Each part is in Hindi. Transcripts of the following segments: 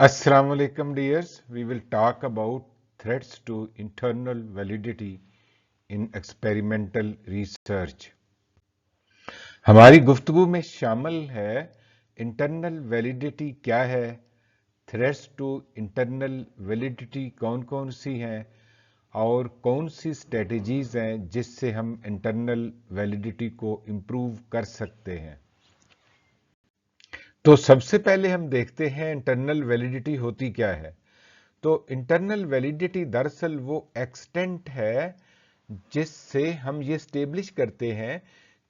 Assalamu alaikum dears. We will talk about threats to internal validity in experimental research. हमारी गुफ्तगू में शामिल है इंटरनल वैलिडिटी क्या है, थ्रेट्स टू इंटरनल वैलिडिटी कौन कौन सी हैं और कौन सी स्ट्रेटजीज हैं जिससे हम इंटरनल वैलिडिटी को इम्प्रूव कर सकते हैं। तो सबसे पहले हम देखते हैं इंटरनल वैलिडिटी होती क्या है। तो इंटरनल वैलिडिटी दरअसल वो एक्सटेंट है जिससे हम ये स्टेब्लिश करते हैं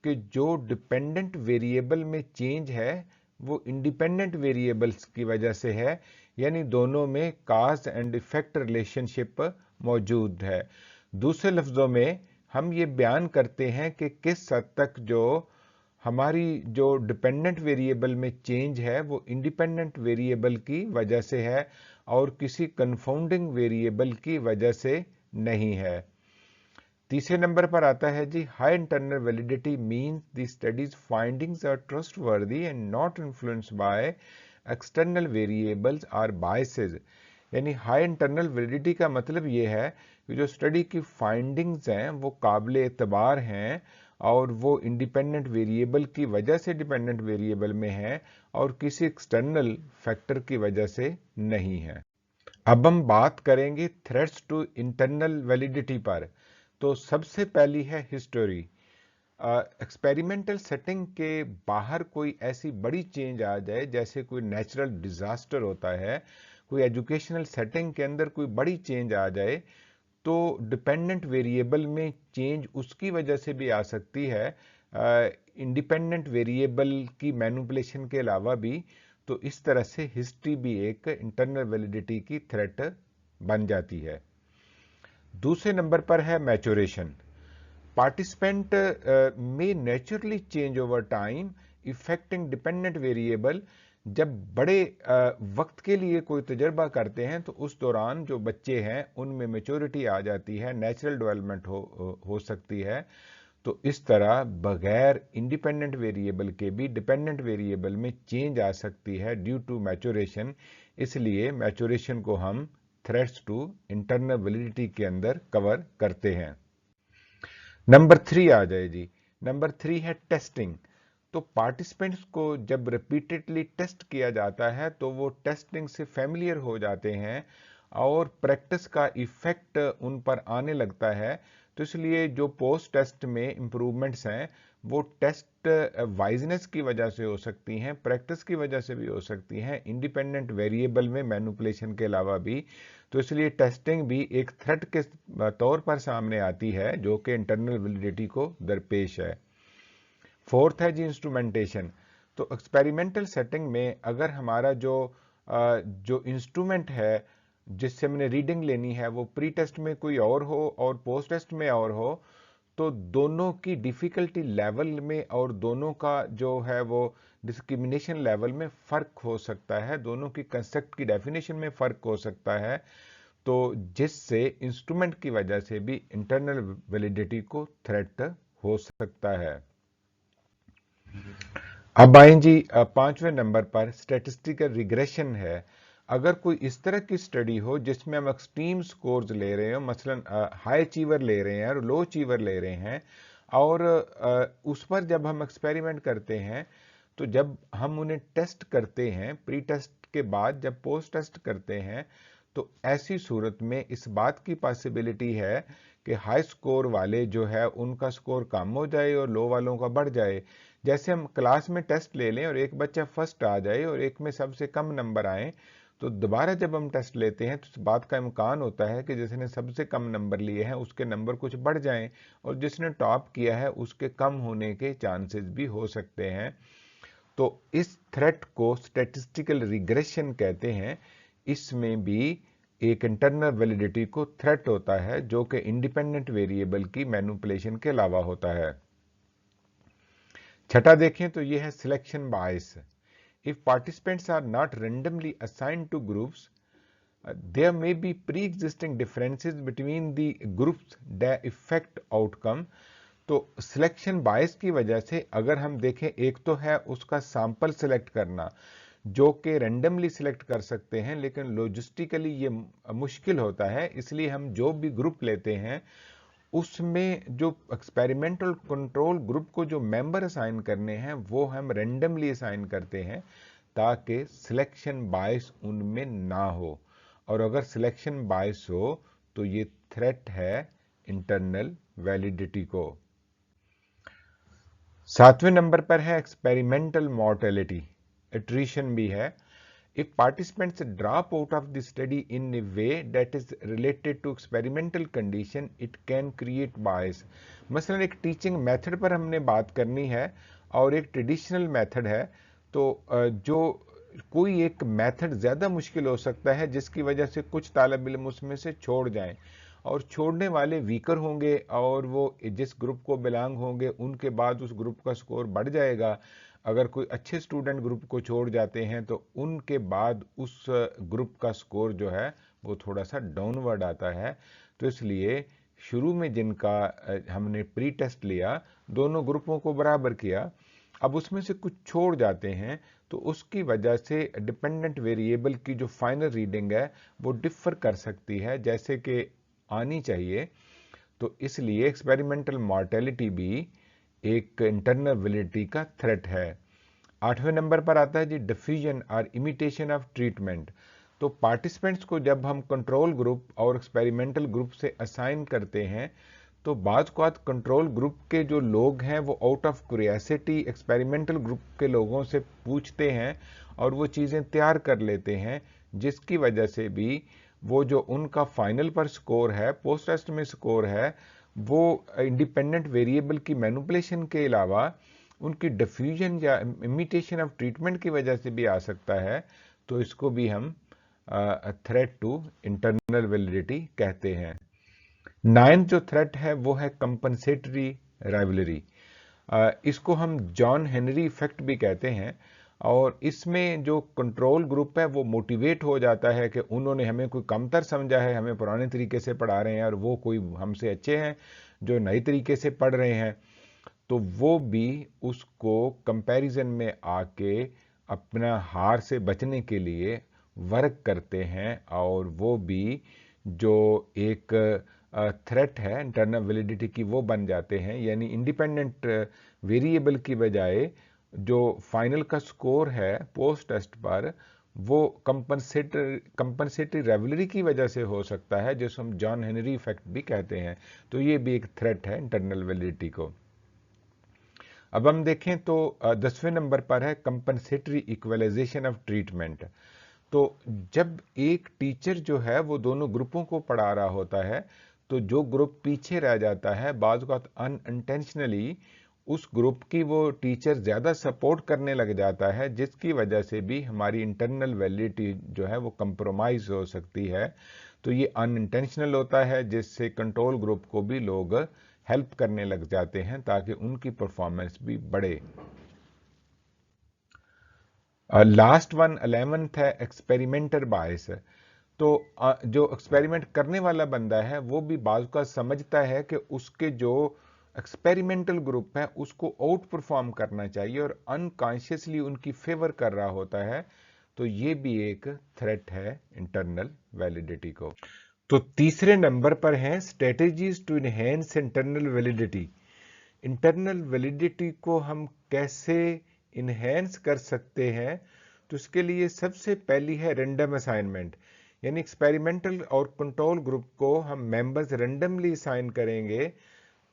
कि जो डिपेंडेंट वेरिएबल में चेंज है वो इंडिपेंडेंट वेरिएबल्स की वजह से है, यानी दोनों में काज एंड इफेक्ट रिलेशनशिप मौजूद है। दूसरे लफ्जों में हम ये बयान करते हैं कि किस हद तक जो हमारी जो डिपेंडेंट वेरिएबल में चेंज है वो इंडिपेंडेंट वेरिएबल की वजह से है और किसी कंफाउंडिंग वेरिएबल की वजह से नहीं है। तीसरे नंबर पर आता है जी, high internal validity means the study's findings are trustworthy and not influenced by external variables or biases. यानी हाई इंटरनल वैलिडिटी का मतलब ये है कि जो स्टडी की फाइंडिंग्स हैं वो काबिल एतबार हैं और वो इंडिपेंडेंट वेरिएबल की वजह से डिपेंडेंट वेरिएबल में है और किसी एक्सटर्नल फैक्टर की वजह से नहीं है। अब हम बात करेंगे थ्रेट्स टू इंटरनल वैलिडिटी पर। तो सबसे पहली है हिस्टोरी। एक्सपेरिमेंटल सेटिंग के बाहर कोई ऐसी बड़ी चेंज आ जाए, जैसे कोई नेचुरल डिजास्टर होता है, कोई एजुकेशनल सेटिंग के अंदर कोई बड़ी चेंज आ जाए, तो डिपेंडेंट वेरिएबल में चेंज उसकी वजह से भी आ सकती है, इंडिपेंडेंट वेरिएबल की मैनिपुलेशन के अलावा भी। तो इस तरह से हिस्ट्री भी एक इंटरनल वैलिडिटी की थ्रेट बन जाती है। दूसरे नंबर पर है मैच्योरेशन। पार्टिसिपेंट में naturally change over time affecting dependent variable. जब बड़े वक्त के लिए कोई तजर्बा करते हैं तो उस दौरान जो बच्चे हैं उनमें मेच्योरिटी आ जाती है, नेचुरल डेवलपमेंट हो सकती है। तो इस तरह बगैर इंडिपेंडेंट वेरिएबल के भी डिपेंडेंट वेरिएबल में चेंज आ सकती है ड्यू टू मैच्योरेशन। इसलिए मैच्योरेशन को हम थ्रेट्स टू इंटरनल वैलिडिटी के अंदर कवर करते हैं। नंबर 3 आ जाए जी। नंबर 3 है टेस्टिंग। तो पार्टिसिपेंट्स को जब रिपीटेडली टेस्ट किया जाता है तो वो टेस्टिंग से फैमिलियर हो जाते हैं और प्रैक्टिस का इफेक्ट उन पर आने लगता है। तो इसलिए जो पोस्ट टेस्ट में इंप्रूवमेंट्स हैं वो टेस्ट वाइजनेस की वजह से हो सकती हैं, प्रैक्टिस की वजह से भी हो सकती हैं, इंडिपेंडेंट वेरिएबल में मैनिपुलेशन के अलावा भी। तो इसलिए टेस्टिंग भी एक थ्रेट के तौर पर सामने आती है जो कि इंटरनल वैलिडिटी को दरपेश है। फोर्थ है जी इंस्ट्रूमेंटेशन। तो एक्सपेरिमेंटल सेटिंग में अगर हमारा जो इंस्ट्रूमेंट है जिससे हमने रीडिंग लेनी है वो प्री टेस्ट में कोई और हो और पोस्ट टेस्ट में और हो, तो दोनों की डिफिकल्टी लेवल में और दोनों का जो है वो डिस्क्रिमिनेशन लेवल में फर्क हो सकता है, दोनों की कंसेप्ट की डेफिनेशन में फर्क हो सकता है। तो जिससे इंस्ट्रूमेंट की वजह से भी इंटरनल वैलिडिटी को थ्रेट हो सकता है। अब आए जी पांचवें नंबर पर स्टैटिस्टिकल रिग्रेशन है। अगर कोई इस तरह की स्टडी हो जिसमें हम एक्सट्रीम स्कोर्स ले रहे हो, मसलन हाई अचीवर ले रहे हैं और लो अचीवर ले रहे हैं, और उस पर जब हम एक्सपेरिमेंट करते हैं तो जब हम उन्हें टेस्ट करते हैं प्री टेस्ट के बाद, जब पोस्ट टेस्ट करते हैं, तो ऐसी सूरत में इस बात की पॉसिबिलिटी है कि हाई स्कोर वाले जो है उनका स्कोर कम हो जाए और लो वालों का बढ़ जाए। जैसे हम क्लास में टेस्ट ले लें और एक बच्चा फर्स्ट आ जाए और एक में सबसे कम नंबर आए, तो दोबारा जब हम टेस्ट लेते हैं तो इस बात का इम्कान होता है कि जिसने सबसे कम नंबर लिए हैं उसके नंबर कुछ बढ़ जाएं और जिसने टॉप किया है उसके कम होने के चांसेस भी हो सकते हैं। तो इस थ्रेट को स्टैटिस्टिकल रिग्रेशन कहते हैं। इसमें भी एक इंटरनल वैलिडिटी को थ्रेट होता है जो कि इंडिपेंडेंट वेरिएबल की मैनिपुलेशन के अलावा होता है। छठा देखें तो यह है selection bias. If participants are not randomly assigned to groups, there may be pre-existing differences between the groups that affect outcome। तो सिलेक्शन बायस की वजह से अगर हम देखें, एक तो है उसका सैंपल सिलेक्ट करना, जो कि रैंडमली सिलेक्ट कर सकते हैं, लेकिन लॉजिस्टिकली ये मुश्किल होता है। इसलिए हम जो भी ग्रुप लेते हैं उसमें जो एक्सपेरिमेंटल कंट्रोल ग्रुप को जो मेंबर असाइन करने हैं वो हम रैंडमली असाइन करते हैं, ताकि सिलेक्शन बायस उनमें ना हो। और अगर सिलेक्शन बायस हो तो ये थ्रेट है इंटरनल वैलिडिटी को। 7वें नंबर पर है एक्सपेरिमेंटल मॉर्टेलिटी, एट्रिशन भी है। If participants drop out of the study in a way that is related to experimental condition, it can create bias। मसलन एक टीचिंग मेथड पर हमने बात करनी है और एक ट्रेडिशनल मेथड है, तो जो कोई एक मेथड ज़्यादा मुश्किल हो सकता है जिसकी वजह से कुछ तालिब इल्म उसमें से छोड़ जाएं, और छोड़ने वाले वीकर होंगे और वो जिस ग्रुप को बिलोंग होंगे उनके बाद उस ग्रुप का स्कोर बढ़ जाएगा। अगर कोई अच्छे स्टूडेंट ग्रुप को छोड़ जाते हैं तो उनके बाद उस ग्रुप का स्कोर जो है वो थोड़ा सा डाउनवर्ड आता है। तो इसलिए शुरू में जिनका हमने प्री टेस्ट लिया, दोनों ग्रुपों को बराबर किया, अब उसमें से कुछ छोड़ जाते हैं तो उसकी वजह से डिपेंडेंट वेरिएबल की जो फाइनल रीडिंग है वो डिफर कर सकती है जैसे कि आनी चाहिए। तो इसलिए एक्सपेरिमेंटल मॉर्टेलिटी भी एक इंटरनल वैलिडिटी का थ्रेट है। 8वें नंबर पर आता है जी डिफ्यूजन और इमिटेशन ऑफ ट्रीटमेंट। तो पार्टिसिपेंट्स को जब हम कंट्रोल ग्रुप और एक्सपेरिमेंटल ग्रुप से असाइन करते हैं तो बाज़ औक़ात कंट्रोल ग्रुप के जो लोग हैं वो out of curiosity experimental group के लोगों से पूछते हैं और वो चीज़ें तैयार कर लेते हैं, जिसकी वजह से भी वो जो उनका फाइनल पर स्कोर है, पोस्ट टेस्ट में स्कोर है, वो इंडिपेंडेंट वेरिएबल की मैनिपुलेशन के अलावा उनकी डिफ्यूजन या इमिटेशन ऑफ ट्रीटमेंट की वजह से भी आ सकता है। तो इसको भी हम थ्रेट टू इंटरनल वैलिडिटी कहते हैं। 9th जो थ्रेट है वो है कंपनसेटरी राइवलरी। इसको हम जॉन हेनरी इफेक्ट भी कहते हैं, और इसमें जो कंट्रोल ग्रुप है वो मोटिवेट हो जाता है कि उन्होंने हमें कोई कमतर समझा है, हमें पुराने तरीके से पढ़ा रहे हैं, और वो कोई हमसे अच्छे हैं जो नए तरीके से पढ़ रहे हैं, तो वो भी उसको कंपैरिजन में आके अपना हार से बचने के लिए वर्क करते हैं, और वो भी जो एक थ्रेट है इंटरनल वैलिडिटी की वो बन जाते हैं। यानी इंडिपेंडेंट वेरिएबल की बजाय जो फाइनल का स्कोर है पोस्ट टेस्ट पर वो कंपनसेटरी राइवलरी की वजह से हो सकता है, जिसको हम जॉन हेनरी इफेक्ट भी कहते हैं। तो ये भी एक थ्रेट है इंटरनल वैलिडिटी को। अब हम देखें तो 10वें नंबर पर है कंपनसेटरी इक्वलाइजेशन ऑफ ट्रीटमेंट। तो जब एक टीचर जो है वो दोनों ग्रुपों को पढ़ा रहा होता है, तो जो ग्रुप पीछे रह जाता है बाज़ औक़ात अनइंटेंशनली उस ग्रुप की वो टीचर ज़्यादा सपोर्ट करने लग जाता है, जिसकी वजह से भी हमारी इंटरनल वैलिडिटी जो है वो कंप्रोमाइज़ हो सकती है। तो ये अनइंटेंशनल होता है, जिससे कंट्रोल ग्रुप को भी लोग हेल्प करने लग जाते हैं ताकि उनकी परफॉर्मेंस भी बढ़े। लास्ट वन 11th है एक्सपेरिमेंटर बायस। तो जो एक्सपेरिमेंट करने वाला बंदा है वो भी बाज़ का समझता है कि उसके जो एक्सपेरिमेंटल ग्रुप है उसको आउट परफॉर्म करना चाहिए और अनकॉन्शियसली उनकी फेवर कर रहा होता है। तो ये भी एक थ्रेट है इंटरनल वैलिडिटी को। तो तीसरे नंबर पर है strategies to enhance internal validity. Internal validity को हम कैसे इनहेंस कर सकते हैं? तो इसके लिए सबसे पहली है रैंडम असाइनमेंट। यानी एक्सपेरिमेंटल और कंट्रोल ग्रुप को हम मेंबर्स रैंडमली असाइन करेंगे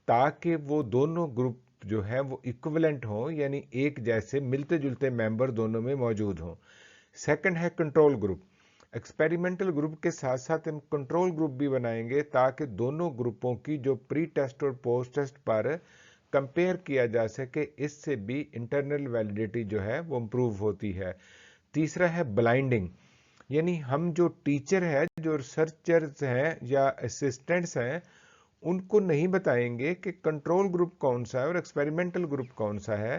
ताकि वो दोनों ग्रुप जो है वो इक्विवेलेंट हो, यानी एक जैसे मिलते जुलते मेंबर दोनों में मौजूद हों। सेकंड है कंट्रोल ग्रुप। एक्सपेरिमेंटल ग्रुप के साथ साथ हम कंट्रोल ग्रुप भी बनाएंगे ताकि दोनों ग्रुपों की जो प्री टेस्ट और पोस्ट टेस्ट पर कंपेयर किया जा सके, इससे भी इंटरनल वैलिडिटी जो है वो इंप्रूव होती है। तीसरा है ब्लाइंडिंग। यानी हम जो टीचर है, जो रिसर्चर्स हैं या असिस्टेंट्स हैं, उनको नहीं बताएंगे कि कंट्रोल ग्रुप कौन सा है और एक्सपेरिमेंटल ग्रुप कौन सा है,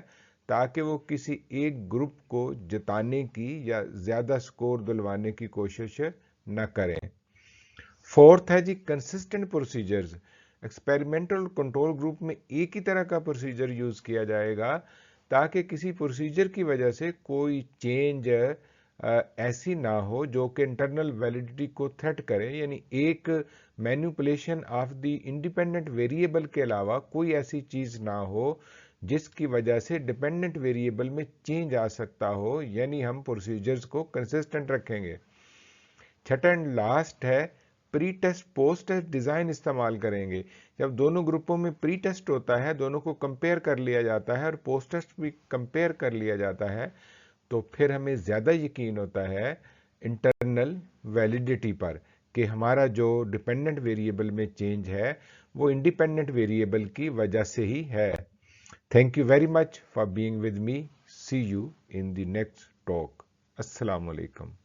ताकि वो किसी एक ग्रुप को जिताने की या ज्यादा स्कोर दिलवाने की कोशिश न करें। फोर्थ है जी consistent procedures. Experimental control group में एक ही तरह का प्रोसीजर यूज किया जाएगा ताकि किसी प्रोसीजर की वजह से कोई चेंज ऐसी ना हो जो कि इंटरनल वैलिडिटी को थ्रेट करे, यानी एक manipulation of the independent variable के अलावा कोई ऐसी चीज ना हो जिसकी वजह से डिपेंडेंट वेरिएबल में चेंज आ सकता हो, यानी हम प्रोसीजर्स को कंसिस्टेंट रखेंगे। छठा एंड लास्ट है, pre test post test design इस्तेमाल करेंगे। जब दोनों ग्रुपों में प्री टेस्ट होता है, दोनों को कंपेयर कर लिया जाता है और पोस्ट टेस्ट भी कंपेयर कर लिया जाता है, तो फिर हमें ज़्यादा यकीन होता है इंटरनल वैलिडिटी पर कि हमारा जो डिपेंडेंट वेरिएबल में चेंज है वो इंडिपेंडेंट वेरिएबल की वजह से ही है। Thank you very much for being with me. See you in the next talk. अस्सलाम वालेकुम।